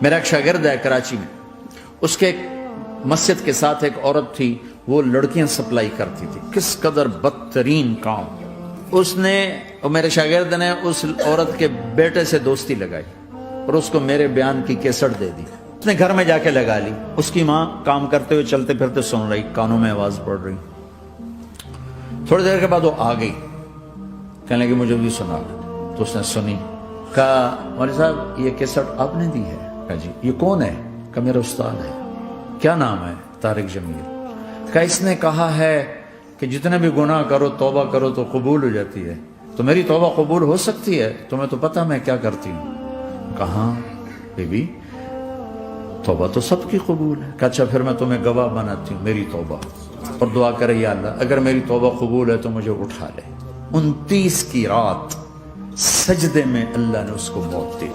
मेरा एक शागिर्द है कराची में, उसके मस्जिद के साथ एक औरत थी, वो लड़कियां सप्लाई करती थी। किस कदर बदतरीन काम। उसने, मेरे शागिर्द ने उस औरत के बेटे से दोस्ती लगाई और उसको मेरे बयान की केसट दे दी। उसने घर में जाके लगा ली। उसकी माँ काम करते हुए चलते फिरते सुन रही, कानों में आवाज पड़ रही। थोड़ी देर के बाद वो आ गई, कहने लगी मुझे भी सुना। तो उसने सुनी, कहा मौलवी साहब ये केसट आपने दी है? कहा जी। ये कौन है? कहा मेरा उस्ताद है। क्या नाम है? तारिक जमील। कहा इसने कहा है कि जितने भी गुनाह करो तौबा करो तो कबूल हो जाती है, तो मेरी तौबा कबूल हो सकती है? तुम्हें तो पता मैं क्या करती हूँ। कहा बीबी तौबा तो सबकी कबूल है। कहा अच्छा फिर मैं तुम्हें गवाह बनाती हूँ मेरी तौबा, और दुआ करे या अल्लाह अगर मेरी तौबा कबूल है तो मुझे उठा ले। 29 की रात सजदे में अल्लाह ने उसको मौत दी।